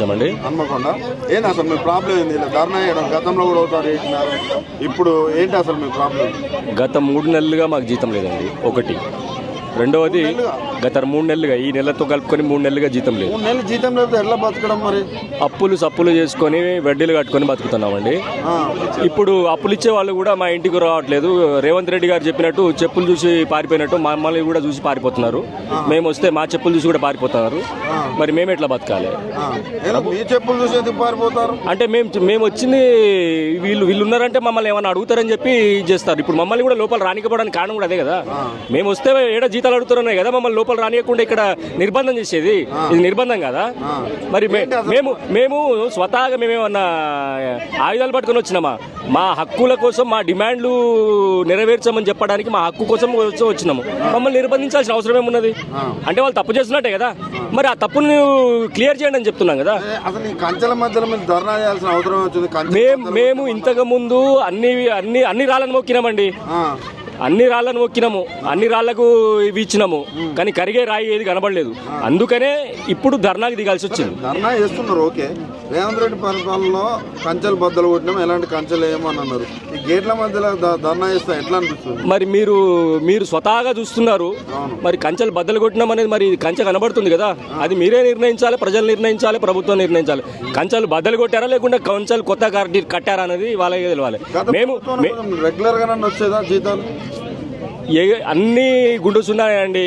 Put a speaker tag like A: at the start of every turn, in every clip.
A: వచ్చామండి.
B: హన్మకొండ. ఏంటి అసలు మీ ప్రాబ్లం ఏంది? ఇలా ధర్నా చేయడం గతంలో కూడా ఒకసారి చేసినారు, ఇప్పుడు ఏంటి అసలు మీ ప్రాబ్లం?
A: గత 3 నెలలుగా మాకు జీతం లేదండి. ఒకటి. రెండవది గత 3 నెలలుగా, ఈ నెలతో కలుపుకొని 3 నెలలుగా జీతం లేదు.
B: 3 నెలలు జీతం లేకపోతే ఎట్లా బతకడం మరి?
A: అప్పులు సప్పులు చేసుకొని వడ్డీలు కట్టుకొని బతుకుతున్నామండి. ఇప్పుడు అప్పులు ఇచ్చే వాళ్ళు కూడా మా ఇంటికి రావట్లేదు. రేవంత్ రెడ్డి గారు చెప్పినట్టు చెప్పులు చూసి పారిపోయినట్టు మమ్మల్ని కూడా చూసి పారిపోతున్నారు. మేము వస్తే మా చెప్పులు చూసి కూడా పారిపోతున్నారు. మరి మేము ఎట్లా బతకాలి?
B: మీ చెప్పులు చూసి ఎందుకు పారిపోతారు
A: అంటే మేము వచ్చింది వీళ్ళు ఉన్నారంటే మమ్మల్ని ఏమన్నా అడుగుతారని చెప్పి చేస్తారు. ఇప్పుడు మమ్మల్ని కూడా లోపల రానికపోవడానికి కారణం కూడా అదే కదా. మేము వస్తే ఏడా జీతాలు అడుగుతున్నాయి కదా, మమ్మల్ని లోపల రానియకుండా ఇక్కడ నిర్బంధం చేసేది. ఇది నిర్బంధం కదా. మరి మేము స్వతహాగా మేమేమన్నా ఆయుధాలు పట్టుకొని వచ్చినామా? మా హక్కుల కోసం, మా డిమాండ్లు నెరవేర్చమని చెప్పడానికి, మా హక్కు కోసం వచ్చినాము. మమ్మల్ని నిర్బంధించాల్సిన అవసరం ఏమున్నది? అంటే వాళ్ళు తప్పు చేస్తున్నట్టే కదా. మరి ఆ తప్పును క్లియర్ చేయండి అని చెప్తున్నాం కదా.
B: అసలు ఈ కంచెల మధ్యలో మీరు ధర్నా చేయాల్సిన అవసరం వచ్చింది.
A: మేము ఇంతకు ముందు అన్ని రాళ్ళను మొక్కినామండి. అన్ని రాళ్ళను మొక్కినాము, అన్ని రాళ్లకు ఇవి ఇచ్చినాము, కానీ కరిగే రాయి ఏది కనబడలేదు. అందుకనే ఇప్పుడు ధర్నాకి దిగాల్సి వచ్చింది.
B: ధర్నా చేస్తున్నారు, ఓకే. రేవంత్ రెడ్డి పరిపాలనలో కంచెలు బద్దలు కొట్టినాం, ఎలాంటి కంచెలు ఏమని అన్నారు. ఈ గేట్ల మధ్యలో ధర్నా చేస్తే ఎట్లా అనిపిస్తుంది?
A: మరి మీరు స్వతహాగా చూస్తున్నారు. మరి కంచెలు బద్దలు కొట్టినాం అనేది మరి కంచె కనబడుతుంది కదా. అది మీరే నిర్ణయించాలి, ప్రజలు నిర్ణయించాలి, ప్రభుత్వం నిర్ణయించాలి. కంచెలు బద్దలు కొట్టారా లేకుండా కంచెలు కొత్త కట్టారా అనేది వాళ్ళకి తెలియాలి. మేము
B: రెగ్యులర్ గా వచ్చేదా జీతాలు?
A: అన్ని గుండు సున్నాయండి.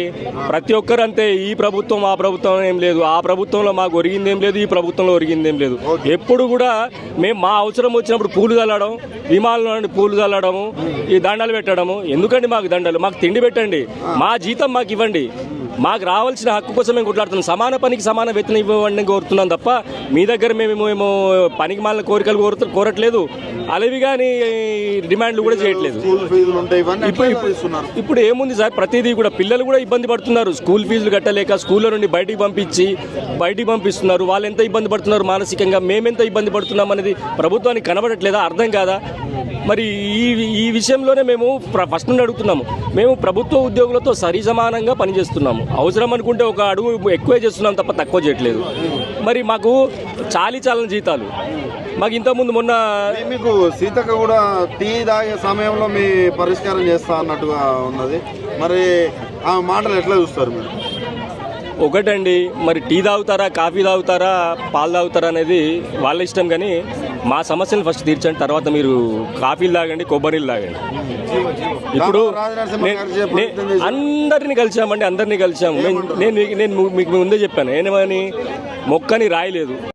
A: ప్రతి ఒక్కరు అంతే. ఈ ప్రభుత్వం ఆ ప్రభుత్వం ఏం లేదు. ఆ ప్రభుత్వంలో మాకు ఒరిగింది ఏం లేదు, ఈ ప్రభుత్వంలో ఒరిగింది ఏం లేదు. ఎప్పుడు కూడా మేము మా అవసరం వచ్చినప్పుడు పూలు చల్లడం, విమానంలో నుండి పూలు చల్లడము, ఈ దండలు పెట్టడము. ఎందుకండి మాకు దండలు? మాకు తిండి పెట్టండి, మా జీతం మాకు ఇవ్వండి. మాకు రావాల్సిన హక్కు కోసం మేము కొట్లాడుతున్నాం. సమాన పనికి సమాన వేతనం ఇవ్వండి కోరుతున్నాం తప్ప మీ దగ్గర మేము పనికి మాలిన కోరికలు కోరట్లేదు. అలవి కానీ డిమాండ్లు కూడా చేయట్లేదు. ఇప్పుడు ఏముంది సార్, ప్రతిదీ కూడా పిల్లలు కూడా ఇబ్బంది పడుతున్నారు. స్కూల్ ఫీజులు కట్టలేక స్కూళ్ళ నుండి బయటికి పంపిస్తున్నారు. వాళ్ళు ఎంత ఇబ్బంది పడుతున్నారు మానసికంగా, మేమెంత ఇబ్బంది పడుతున్నాం అనేది ప్రభుత్వానికి కనబడట్లేదా? అర్థం కాదా? మరి ఈ విషయంలోనే మేము ఫస్ట్ నుండి అడుగుతున్నాము. మేము ప్రభుత్వ ఉద్యోగులతో సరిసమానంగా పనిచేస్తున్నాము. అవసరం అనుకుంటే ఒక అడుగు ఎక్కువే చేస్తున్నాం తప్ప తక్కువ చేయట్లేదు. మరి మాకు చాలని జీతాలు. మాకు ఇంతకుముందు మొన్న
B: మీకు సీతక్క కూడా టీ తాగే సమయంలో మీ పరిష్కారం చేస్తా అన్నట్టుగా ఉన్నది. మరి ఆ మాటలు ఎట్లా చూస్తారు మీరు?
A: ఒకటండి, మరి టీ తాగుతారా, కాఫీ తాగుతారా, పాలు తాగుతారా అనేది వాళ్ళ ఇష్టం. కానీ మా సమస్యలు ఫస్ట్ తీర్చండి, తర్వాత మీరు కాఫీలు తాగండి, కొబ్బరిలు తాగండి. ఇప్పుడు అందరినీ కలిసాము. నేను మీకు ముందే చెప్పాను, ఏమని మొక్కని రాయలేదు.